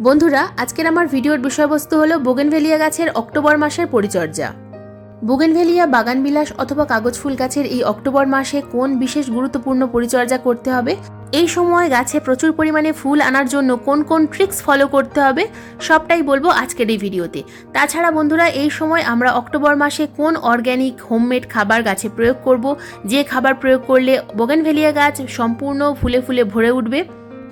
বন্ধুরা, আজকের আমার ভিডিওর বিষয়বস্তু হলো বোগেনভেলিয়া গাছের অক্টোবর মাসের পরিচর্যা। বোগেনভেলিয়া বাগানবিলাস অথবা কাগজ ফুল গাছের এই অক্টোবর মাসে কোন বিশেষ গুরুত্বপূর্ণ পরিচর্যা করতে হবে, এই সময় গাছে প্রচুর পরিমাণে ফুল আনার জন্য কোন কোন ট্রিক্স ফলো করতে হবে, সবটাই বলবো আজকের এই ভিডিওতে। তাছাড়া বন্ধুরা, এই সময় আমরা অক্টোবর মাসে কোন অর্গ্যানিক হোমমেড খাবার গাছে প্রয়োগ করব, যে খাবার প্রয়োগ করলে বোগেনভেলিয়া গাছ সম্পূর্ণ ফুলে ফুলে ভরে উঠবে।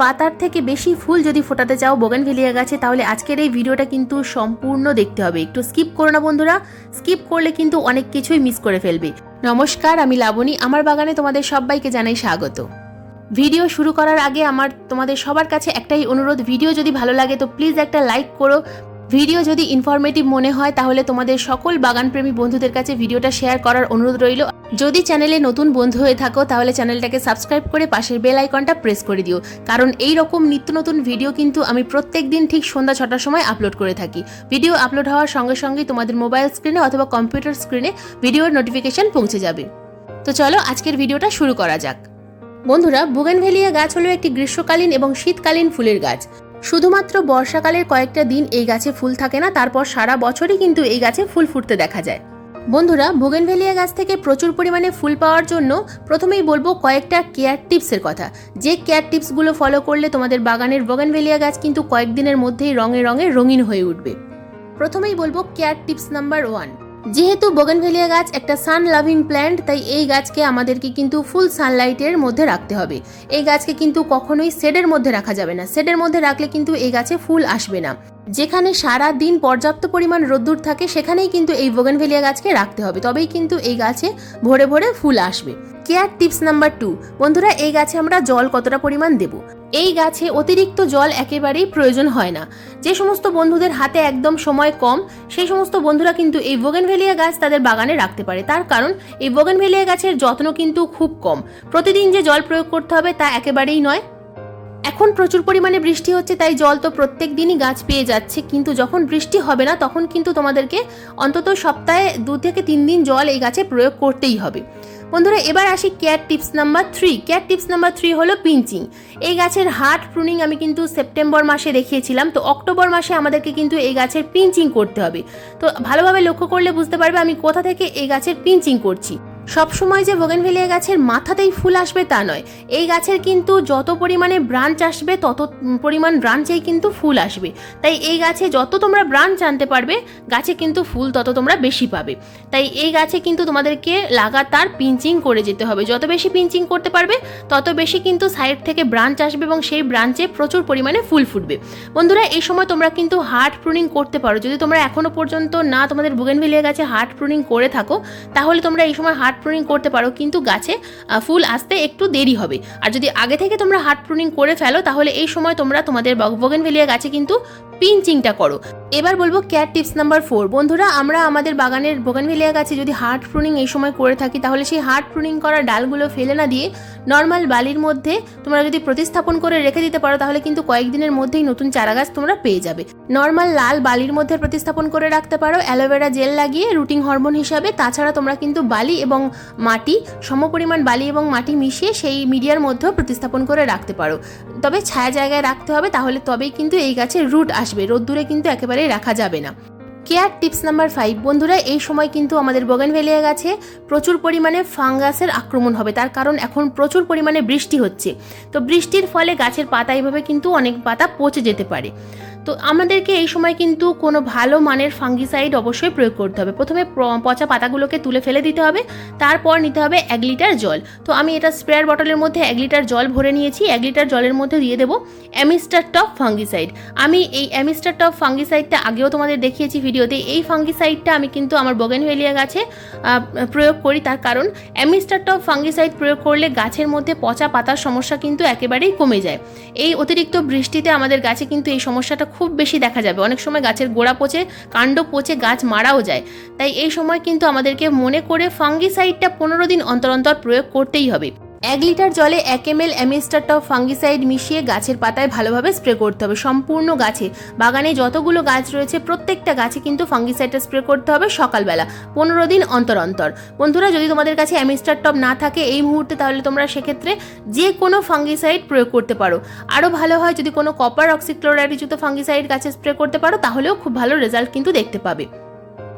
পাতার থেকে বেশি ফুল যদি ফোটাতে চাও বোগেনভেলিয়া গাছে, তাহলে আজকের এই ভিডিওটা কিন্তু সম্পূর্ণ দেখতে হবে। একটু স্কিপ করো না বন্ধুরা, স্কিপ করলে কিন্তু অনেক কিছুই মিস করে ফেলবে। নমস্কার, আমি লাবণী, আমার বাগানে তোমাদের সবাইকে জানাই স্বাগত। ভিডিও শুরু করার আগে আমার তোমাদের সবার কাছে একটাই অনুরোধ, ভিডিও যদি ভালো লাগে তো প্লিজ একটা লাইক করো। ভিডিও যদি ইনফরমেটিভ মনে হয় তাহলে তোমাদের সকল বাগানপ্রেমী বন্ধুদের কাছে ভিডিওটা শেয়ার করার অনুরোধ রইল। যদি চ্যানেলে নতুন বন্ধু হয়ে থাকো তাহলে চ্যানেলটাকে সাবস্ক্রাইব করে পাশের বেল আইকনটা প্রেস করে দিও, কারণ এই রকম নিত্য নতুন ভিডিও কিন্তু আমি প্রত্যেক দিন ঠিক সন্ধ্যা 6টার সময় আপলোড করে থাকি। ভিডিও আপলোড হওয়ার সঙ্গে সঙ্গেই তোমাদের মোবাইল স্ক্রিনে অথবা কম্পিউটার স্ক্রিনে ভিডিওর নোটিফিকেশন পৌঁছে যাবে। তো চলো আজকের ভিডিওটা শুরু করা যাক। বন্ধুরা, বোগেনভেলিয়া গাছ হলো একটি গ্রীষ্মকালীন এবং শীতকালীন ফুলের গাছ। শুধুমাত্র বর্ষাকালের কয়েকটা দিন এই গাছে ফুল থাকে না, তারপর সারা বছরই কিন্তু এই গাছে ফুল ফুটতে দেখা যায়। বন্ধুরা, বোগেনভেলিয়া গাছ থেকে প্রচুর পরিমাণে ফুল পাওয়ার জন্য প্রথমেই বলবো কয়েকটা কেয়ার টিপসের কথা, যে কেয়ার টিপসগুলো ফলো করলে তোমাদের বাগানের বোগেনভেলিয়া গাছ কিন্তু কয়েকদিনের মধ্যেই রঙে রঙে রঙিন হয়ে উঠবে। প্রথমেই বলবো কেয়ার টিপস নাম্বার 1। যেহেতু বোগেনভেলিয়া গাছ একটা সান লাভিং প্ল্যান্ট, তাই এই গাছকে আমাদেরকে কিন্তু ফুল সানলাইটের মধ্যে রাখতে হবে। এই গাছকে কিন্তু কখনোই শেডের মধ্যে রাখা যাবে না। শেডের মধ্যে রাখলে কিন্তু এই গাছে ফুল আসবে না। যেখানে সারা দিন পর্যাপ্ত পরিমাণ রোদ্দুর থাকে সেখানেই কিন্তু এই বোগেনভেলিয়া গাছকে রাখতে হবে, তবেই কিন্তু এই গাছে ভরে ভরে ফুল আসবে। Care tips number 2। বন্ধুরা, এই গাছে আমরা জল কতটা পরিমাণ দেব? এই গাছে অতিরিক্ত জল একেবারেই প্রয়োজন হয় না। যে সমস্ত বন্ধুদের হাতে একদম সময় কম, সেই সমস্ত বন্ধুরা কিন্তু এই বোগেনভেলিয়া গাছ তাদের বাগানে রাখতে পারে। তার কারণ এই বোগেনভেলিয়া গাছের যত্ন কিন্তু খুব কম। প্রতিদিন যে জল প্রয়োগ করতে হবে তা একেবারেই নয়। এখন প্রচুর পরিমাণে বৃষ্টি হচ্ছে, তাই জল তো প্রত্যেক দিনই গাছ পেয়ে যাচ্ছে, কিন্তু যখন বৃষ্টি হবে না তখন কিন্তু তোমাদেরকে অন্তত সপ্তাহে 2 থেকে 3 দিন জল এই গাছে প্রয়োগ করতেই হবে। বন্ধুরা, এবার আসি care tips number 3। Care tips number 3 হলো পিঞ্চিং। এই গাছের হার্ড প্রুনিং আমি কিন্তু সেপ্টেম্বর মাসে দেখিয়েছিলাম, তো অক্টোবর মাসে আমাদেরকে কিন্তু এই গাছের পিঞ্চিং করতে হবে। তো ভালোভাবে লক্ষ্য করলে বুঝতে পারবে আমি কোথা থেকে এই গাছের পিঞ্চিং করছি। সবসময় যে বোগেনভেলিয়া গাছের মাথাতেই ফুল আসবে তা নয়, এই গাছের কিন্তু যত পরিমাণে ব্রাঞ্চ আসবে তত পরিমাণ ব্রাঞ্চেই কিন্তু ফুল আসবে। তাই এই গাছে যত তোমরা ব্রাঞ্চ আনতে পারবে গাছে কিন্তু ফুল তত তোমরা বেশি পাবে। তাই এই গাছে কিন্তু তোমাদেরকে লাগাতার পিঞ্চিং করে যেতে হবে। যত বেশি পিঞ্চিং করতে পারবে তত বেশি কিন্তু সাইড থেকে ব্রাঞ্চ আসবে এবং সেই ব্রাঞ্চে প্রচুর পরিমাণে ফুল ফুটবে। বন্ধুরা, এই সময় তোমরা কিন্তু হার্ড প্রুনিং করতে পারো। যদি তোমরা এখনো পর্যন্ত না তোমাদের বোগেনভেলিয়া গাছে হার্ড প্রুনিং করে থাকো তাহলে তোমরা এই সময় হার্ড প্রুনিং করতে পারো, কিন্তু গাছে ফুল আসতে একটু দেরি হবে। আর যদি আগে থেকে তোমরা হার্ড প্রুনিং করে ফেলো তাহলে এই সময় তোমরা তোমাদের বোগেনভেলিয়া গাছে কিন্তু পিঞ্চিংটা করো। এবার বলবো কেয়ার টিপস নাম্বার 4। বন্ধুরা, আমরা আমাদের বাগানের বোগেনভেলিয়া গাছে যদি হার্ড প্রুনিং এই সময় করে থাকি তাহলে সেই হার্ড প্রুনিং করা ডালগুলো ফেলে না দিয়ে নর্মাল বালির মধ্যে তোমরা যদি প্রতিস্থাপন করে রেখে দিতে পারো তাহলে কিন্তু কয়েকদিনের মধ্যেই নতুন চারা গাছ তোমরা পেয়ে যাবে। নর্মাল লাল বালির মধ্যে প্রতিস্থাপন করে রাখতে পারো অ্যালোভেরা জেল লাগিয়ে রুটিং হরমোন হিসাবে। তাছাড়া তোমরা কিন্তু বালি এবং মাটি, সমপরিমাণ বালি এবং মাটি মিশিয়ে সেই মিডিয়ার মধ্যেও প্রতিস্থাপন করে রাখতে পারো। তবে ছায়া জায়গায় রাখতে হবে, তাহলে তবেই কিন্তু এই গাছের রুট আসবে। রোদ্দুরে কিন্তু একেবারেই রাখা যাবে না। Care tips number 5। বন্ধুরা, এই সময় কিন্তু আমাদের বোগেনভেলিয়া গাছে প্রচুর পরিমাণে ফাঙ্গাসের আক্রমণ হবে, তার কারণ এখন প্রচুর পরিমাণে বৃষ্টি হচ্ছে। তো বৃষ্টির ফলে গাছের পাতা এইভাবে কিন্তু অনেক পাতা পচে যেতে পারে। তো আমাদেরকে এই সময় কিন্তু কোনো ভালো মানের ফাঙ্গিসাইড অবশ্যই প্রয়োগ করতে হবে। প্রথমে পচা পাতাগুলোকে তুলে ফেলে দিতে হবে, তারপর নিতে হবে 1 লিটার জল। তো আমি এটা স্প্রেয়ার বটলের মধ্যে 1 লিটার জল ভরে নিয়েছি। 1 লিটার জলের মধ্যে দিয়ে দেবো অ্যামিস্টার টপ ফাঙ্গিসাইড। আমি এই অ্যামিস্টার টপ ফাঙ্গিসাইডটা আগেও তোমাদের দেখিয়েছি ভিডিওতে। এই ফাঙ্গিসাইডটা আমি কিন্তু আমার বোগেনভেলিয়া গাছে প্রয়োগ করি, তার কারণ অ্যামিস্টার টপ ফাঙ্গিসাইড প্রয়োগ করলে গাছের মধ্যে পচা পাতার সমস্যা কিন্তু একেবারেই কমে যায়। এই অতিরিক্ত বৃষ্টিতে আমাদের গাছে কিন্তু এই সমস্যাটা খুব বেশি দেখা যাবে। অনেক সময় গাছের গোড়া পচে, কাণ্ড পচে গাছ মারাও যায়। তাই এই সময় কিন্তু আমাদেরকে মনে করে ফাঙ্গিসাইডটা 15 দিন অন্তর অন্তর প্রয়োগ করতেই হবে। 1 লিটার জলে 1 ml অ্যামিস্টার টপ ফাঙ্গিসাইড মিশিয়ে গাছের পাতায় ভালোভাবে স্প্রে করতে হবে। সম্পূর্ণ গাছে, বাগানে যতগুলো গাছ রয়েছে প্রত্যেকটা গাছে কিন্তু ফাঙ্গিসাইডটা স্প্রে করতে হবে সকালবেলা 15 দিন অন্তর অন্তর। বন্ধুরা, যদি তোমাদের কাছে অ্যামিস্টার টপ না থাকে এই মুহূর্তে, তাহলে তোমরা সেক্ষেত্রে যে কোনো ফাঙ্গিসাইড প্রয়োগ করতে পারো। আরও ভালো হয় যদি কোনো কপার অক্সিক্লোরাইডযুক্ত ফাঙ্গিসাইড গাছে স্প্রে করতে পারো, তাহলেও খুব ভালো রেজাল্ট কিন্তু দেখতে পাবে।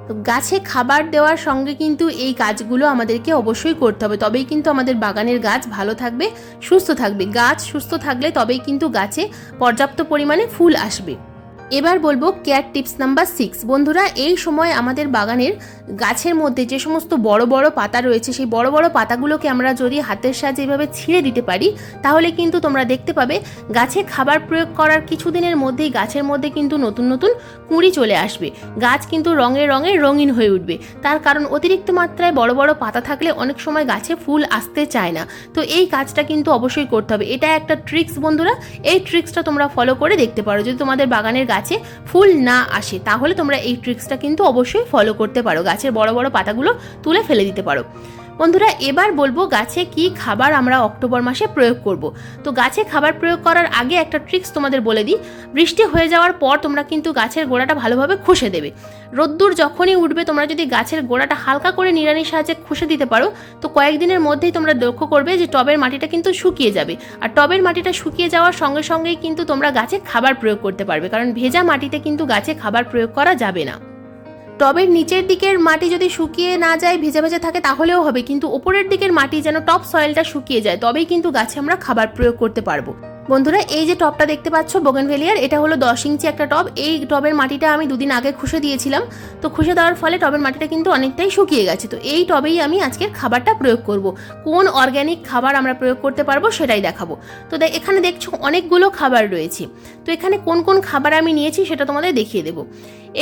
তো গাছে খাবার দেওয়ার সঙ্গে কিন্তু এই কাজগুলো আমাদেরকে অবশ্যই করতে হবে, তবেই কিন্তু আমাদের বাগানের গাছ ভালো থাকবে, সুস্থ থাকবে। গাছ সুস্থ থাকলে তবেই কিন্তু গাছে পর্যাপ্ত পরিমাণে ফুল আসবে। এবার বলবো কেয়ার টিপস নাম্বার 6। বন্ধুরা, এই সময় আমাদের বাগানের গাছের মধ্যে যে সমস্ত বড় বড় পাতা রয়েছে, সেই বড় বড় পাতাগুলোকে আমরা যদি হাতের সাহায্যে এভাবে ছিঁড়ে দিতে পারি, তাহলে কিন্তু তোমরা দেখতে পাবে গাছে খাবার প্রয়োগ করার কিছুদিনের মধ্যেই গাছের মধ্যে কিন্তু নতুন নতুন কুঁড়ি চলে আসবে। গাছ কিন্তু রঙে রঙে রঙিন হয়ে উঠবে। তার কারণ অতিরিক্ত মাত্রায় বড় বড় পাতা থাকলে অনেক সময় গাছে ফুল আসতে চায় না। তো এই কাজটা কিন্তু অবশ্যই করতে হবে। এটা একটা ট্রিক্স বন্ধুরা, এই ট্রিক্সটা তোমরা ফলো করে দেখতে পারো। যদি তোমাদের বাগানের গাছে ফুল না আসে, তাহলে তোমরা এই ট্রিক্সটা কিন্তু অবশ্যই ফলো করতে পারো। গাছের বড় বড় পাতাগুলো তুলে ফেলে দিতে পারো। বন্ধুরা, এবার বলবো গাছে কি খাবার আমরা অক্টোবর মাসে প্রয়োগ করব। তো গাছে খাবার প্রয়োগ করার আগে একটা ট্রিক্স তোমাদের বলে দিই। বৃষ্টি হয়ে যাওয়ার পর তোমরা কিন্তু গাছের গোড়াটা ভালোভাবে খুশে দেবে। রোদ্দুর যখনই উঠবে, তোমরা যদি গাছের গোড়াটা হালকা করে নিড়ানির সাহায্যে খুশে দিতে পারো, তো কয়েকদিনের মধ্যেই তোমরা লক্ষ্য করবে যে টবের মাটিটা কিন্তু শুকিয়ে যাবে। আর টবের মাটিটা শুকিয়ে যাওয়ার সঙ্গে সঙ্গেই কিন্তু তোমরা গাছে খাবার প্রয়োগ করতে পারবে, কারণ ভেজা মাটিতে কিন্তু গাছে খাবার প্রয়োগ করা যাবে না। টবের নিচের দিকের মাটি যদি শুকিয়ে না যায়, ভেজা ভেজা থাকে, তাহলেও হবে, কিন্তু ওপরের দিকের মাটি যেন টপ সয়েলটা শুকিয়ে যায়, তবেই কিন্তু গাছে আমরা খাবার প্রয়োগ করতে পারবো। বন্ধুরা, এই যে টবটা দেখতে পাচ্ছ বোগেনভেলিয়ার, এটা হলো 10 ইঞ্চি একটা টব। এই টবের মাটিটা আমি 2 দিন আগে খুশে দিয়েছিলাম। তো খুশে দেওয়ার ফলে টবের মাটিটা কিন্তু অনেকটাই শুকিয়ে গেছে। তো এই টবেই আমি আজকের খাবারটা প্রয়োগ করব। কোন অর্গ্যানিক খাবার আমরা প্রয়োগ করতে পারবো সেটাই দেখাবো। তো এখানে দেখছো অনেকগুলো খাবার রয়েছে। তো এখানে কোন কোন খাবার আমি নিয়েছি সেটা তোমাদের দেখিয়ে দেবো।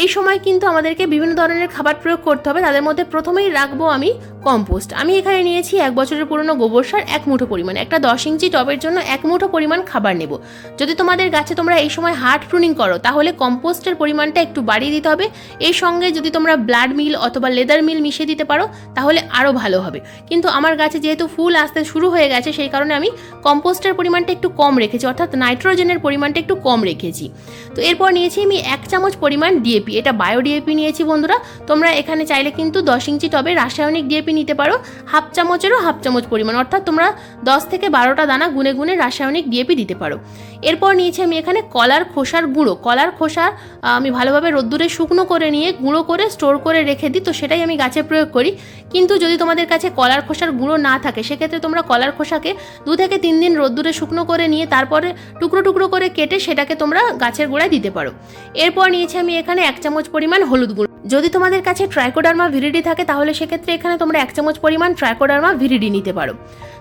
এই সময় কিন্তু আমাদেরকে বিভিন্ন ধরনের খাবার প্রয়োগ করতে হবে। তাদের মধ্যে প্রথমেই রাখবো আমি কম্পোস্ট। আমি এখানে নিয়েছি 1 বছরের পুরনো গোবর সার 1 মুঠো পরিমাণ। একটা 10 ইঞ্চি টবের জন্য 1 মুঠো পরিমাণ খাবার নেব। যদি তোমাদের গাছে তোমরা এই সময় হার্ড প্রুনিং করো, তাহলে কম্পোস্টের পরিমাণটা একটু বাড়িয়ে দিতে হবে। এই সঙ্গে যদি তোমরা ব্লাড মিল অথবা লেদার মিল মিশিয়ে দিতে পারো, তাহলে আরও ভালো হবে। কিন্তু আমার গাছে যেহেতু ফুল আসতে শুরু হয়ে গেছে, সেই কারণে আমি কম্পোস্টের পরিমাণটা একটু কম রেখেছি, অর্থাৎ নাইট্রোজেনের পরিমাণটা একটু কম রেখেছি। তো এরপর নিয়েছি আমি 1 চামচ পরিমাণ ডিএপি। এটা বায়ো ডিএপি নিয়েছি বন্ধুরা। তোমরা এখানে চাইলে কিন্তু 10 ইঞ্চি টবে রাসায়নিক ডিএপি নিতে পারো, হাফ চামচেরও হাফ চামচ পরিমাণ, অর্থাৎ তোমরা 10 থেকে 12টা দানা গুনে গুনে রাসায়নিক ডিএপি দিতে পারো। এরপর নিয়েছি আমি এখানে কলার খোসার গুঁড়ো। কলার খোসা আমি ভালোভাবে রোদ্দুরে শুকনো করে নিয়ে গুঁড়ো করে স্টোর করে রেখে দিই, তো সেটাই আমি গাছে প্রয়োগ করি। কিন্তু যদি তোমাদের কাছে কলার খোসার গুঁড়ো না থাকে, সেক্ষেত্রে তোমরা কলার খোসাকে 2 থেকে 3 দিন রোদ্দুরে শুকনো করে নিয়ে তারপরে টুকরো টুকরো করে কেটে সেটাকে তোমরা গাছের গোড়ায় দিতে পারো। এরপর নিয়েছি আমি এখানে 1 চামচ পরিমাণ হলুদ গুঁড়ো। যদি তোমাদের কাছে ট্রাইকোডার্মা ভিরিডি থাকে, তাহলে সেক্ষেত্রে এখানে তোমরা 1 চামচ পরিমাণ ট্রাইকোডার্মা ভিরিডি নিতে পারো।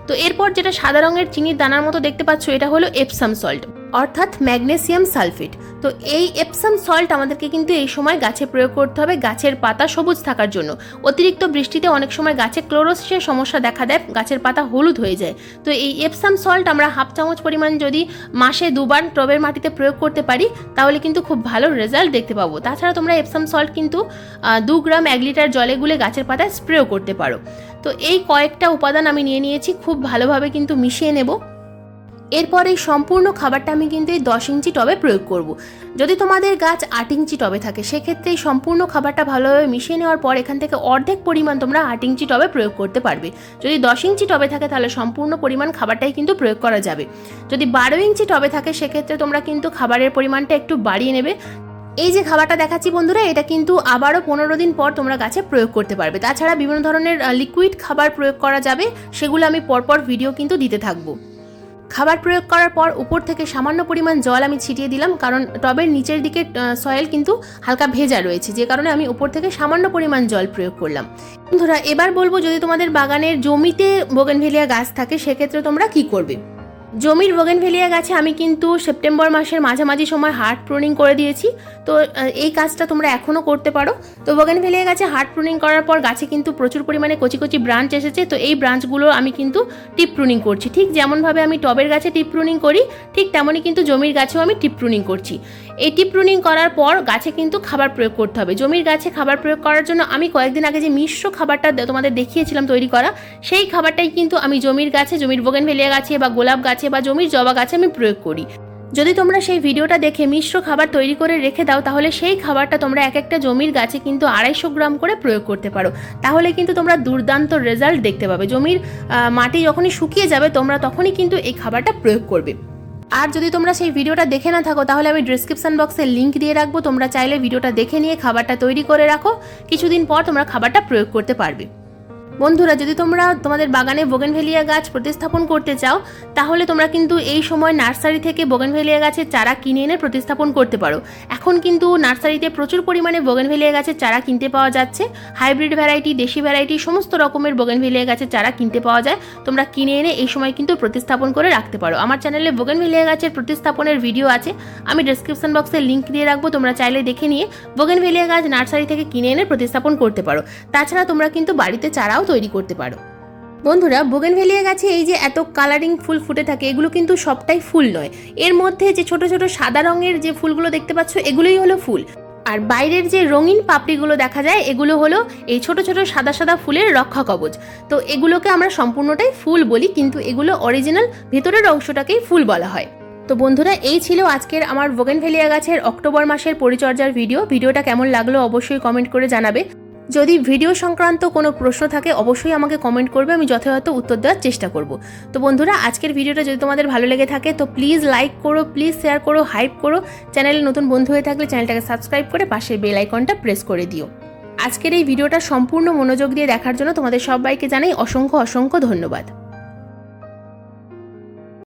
তো এরপর যেটা সাদা রঙের চিনির দানার মতো দেখতে পাচ্ছ, এটা হলো এপসাম সল্ট, অর্থাৎ ম্যাগনেসিয়াম সালফেট। তো এই এপসাম সল্ট আমাদেরকে কিন্তু এই সময় গাছে প্রয়োগ করতে হবে গাছের পাতা সবুজ থাকার জন্য। অতিরিক্ত বৃষ্টিতে অনেক সময় গাছে ক্লোরোসিসের সমস্যা দেখা দেয়, গাছের পাতা হলুদ হয়ে যায়। তো এই এপসাম সল্ট আমরা হাফ চামচ পরিমাণ যদি মাসে 2 বার টবের মাটিতে প্রয়োগ করতে পারি, তাহলে কিন্তু খুব ভালো রেজাল্ট দেখতে পাবো। তাছাড়া তোমরা এপসাম সল্ট কিন্তু 2 গ্রাম 1 লিটার জলে গুলে গাছের পাতায় স্প্রেও করতে পারো। তো এই কয়েকটা উপাদান আমি নিয়ে নিয়েছি, খুব ভালোভাবে কিন্তু মিশিয়ে নেব। এরপর এই সম্পূর্ণ খাবারটা আমি কিন্তু এই 10 ইঞ্চি টবে প্রয়োগ করব। যদি তোমাদের গাছ 8 ইঞ্চি টবে থাকে, সেক্ষেত্রে এই সম্পূর্ণ খাবারটা ভালোভাবে মিশিয়ে নেওয়ার পর এখান থেকে অর্ধেক পরিমাণ তোমরা 8 ইঞ্চি টবে প্রয়োগ করতে পারবে। যদি 10 ইঞ্চি টবে থাকে, তাহলে সম্পূর্ণ পরিমাণ খাবারটাই কিন্তু প্রয়োগ করা যাবে। যদি 12 ইঞ্চি টবে থাকে, সেক্ষেত্রে তোমরা কিন্তু খাবারের পরিমাণটা একটু বাড়িয়ে নেবে। এই যে খাবারটা দেখাচ্ছি বন্ধুরা, এটা কিন্তু আবারও 15 দিন পর তোমরা গাছে প্রয়োগ করতে পারবে। তাছাড়া বিভিন্ন ধরনের লিকুইড খাবার প্রয়োগ করা যাবে, সেগুলো আমি পরপর ভিডিও কিন্তু দিতে থাকবো। খাবার প্রয়োগ করার পর উপর থেকে সামান্য পরিমাণ জল আমি ছিটিয়ে দিলাম, কারণ টবের নিচের দিকে সয়েল কিন্তু হালকা ভেজা রয়েছে, যে কারণে আমি উপর থেকে সামান্য পরিমাণ জল প্রয়োগ করলাম। বন্ধুরা, এবার বলবো যদি তোমাদের বাগানের জমিতে বোগেনভেলিয়া গাছ থাকে, সেক্ষেত্রে তোমরা কি করবে। জমির বোগেনভেলিয়া গাছে আমি কিন্তু সেপ্টেম্বর মাসের মাঝামাঝি সময় হার্ড প্রুনিং করে দিয়েছি। তো এই কাজটা তোমরা এখনও করতে পারো। তো বোগেনভেলিয়া গাছে হার্ড প্রুনিং করার পর গাছে কিন্তু প্রচুর পরিমাণে কচি কচি ব্রাঞ্চ এসেছে। তো এই ব্রাঞ্চগুলো আমি কিন্তু টিপ প্রুনিং করছি। ঠিক যেমনভাবে আমি টবের গাছে টিপ প্রুনিং করি, ঠিক তেমনই কিন্তু জমির গাছেও আমি টিপ প্রুনিং করছি। এই টিপ প্রুনিং করার পর গাছে কিন্তু খাবার প্রয়োগ করতে হবে। জমির গাছে খাবার প্রয়োগ করার জন্য আমি কয়েকদিন আগে যে মিশ্র খাবারটা তোমাদের দেখিয়েছিলাম তৈরি করা, সেই খাবারটাই কিন্তু আমি জমির গাছে, জমির বোগেনভেলিয়া গাছে বা গোলাপ গাছে বা জমির জবা গাছে আমি প্রয়োগ করি। যদি তোমরা সেই ভিডিওটা দেখে মিশ্র খাবার তৈরি করে রেখে দাও, তাহলে সেই খাবারটা তোমরা এক একটা জমির গাছে কিন্তু 250 গ্রাম করে প্রয়োগ করতে পারো। তাহলে কিন্তু তোমরা দুর্দান্ত রেজাল্ট দেখতে পাবে। জমির মাটি যখনই শুকিয়ে যাবে তোমরা তখনই কিন্তু এই খাবারটা প্রয়োগ করবে। আর যদি তোমরা সেই ভিডিওটা দেখে না থাকো, তাহলে আমি ডেসক্রিপশন বক্সে লিঙ্ক দিয়ে রাখবো। তোমরা চাইলে ভিডিওটা দেখে নিয়ে খাবারটা তৈরি করে রাখো, কিছুদিন পর তোমরা খাবারটা প্রয়োগ করতে পারবে। বন্ধুরা, যদি তোমরা তোমাদের বাগানে বোগেনভেলিয়া গাছ প্রতিস্থাপন করতে চাও, তাহলে তোমরা কিন্তু এই সময় নার্সারি থেকে বোগেনভেলিয়া গাছের চারা কিনে এনে প্রতিস্থাপন করতে পারো। এখন কিন্তু নার্সারিতে প্রচুর পরিমাণে বোগেনভেলিয়া গাছের চারা কিনতে পাওয়া যাচ্ছে। হাইব্রিড ভ্যারাইটি, দেশি ভ্যারাইটি সমস্ত রকমের বোগেনভেলিয়া গাছের চারা কিনতে পাওয়া যায়। তোমরা কিনে এনে এই সময় কিন্তু প্রতিস্থাপন করে রাখতে পারো। আমার চ্যানেলে বোগেনভেলিয়া গাছের প্রতিস্থাপনের ভিডিও আছে, আমি ডেসক্রিপশন বক্সে লিঙ্ক দিয়ে রাখবো। তোমরা চাইলে দেখে নিয়ে বোগেনভেলিয়া গাছ নার্সারি থেকে কিনে এনে প্রতিস্থাপন করতে পারো। তাছাড়া তোমরা কিন্তু বাড়িতে চারাও তৈরি করতে পারো। বন্ধুরা, বোগেনভেলিয়া গাছে এই যে এত কালারিং ফুল ফুটে থাকে, এগুলো কিন্তু সবটাই ফুল নয়। এর মধ্যে যে ছোট ছোট সাদা রঙের যে ফুলগুলো দেখতে পাচ্ছ, এগুলোই হলো ফুল। আর বাইরের যে রঙিন পাপড়িগুলো দেখা যায়, এগুলো হলো এই ছোট ছোট সাদা সাদা ফুলের রক্ষা কবচ। তো এগুলোকে আমরা সম্পূর্ণটাই ফুল বলি, কিন্তু এগুলো অরিজিনাল ভেতরের অংশটাকেই ফুল বলা হয়। তো বন্ধুরা, এই ছিল আজকের আমার বোগেনভেলিয়া গাছের অক্টোবর মাসের পরিচর্যার ভিডিওটা কেমন লাগলো অবশ্যই কমেন্ট করে জানাবে। যদি ভিডিও সংক্রান্ত কোনো প্রশ্ন থাকে অবশ্যই আমাকে কমেন্ট করবে, আমি যথাযথ উত্তর দেওয়ার চেষ্টা করব। তো বন্ধুরা, আজকের ভিডিওটা যদি তোমাদের ভালো লেগে থাকে তো প্লিজ লাইক করো, প্লিজ শেয়ার করো, হাইপ করো। চ্যানেলে নতুন বন্ধু হয়ে থাকলে চ্যানেলটাকে সাবস্ক্রাইব করে পাশের বেল আইকনটা প্রেস করে দিও। আজকের এই ভিডিওটা সম্পূর্ণ মনোযোগ দিয়ে দেখার জন্য তোমাদের সবাইকে জানাই অসংখ্য অসংখ্য ধন্যবাদ।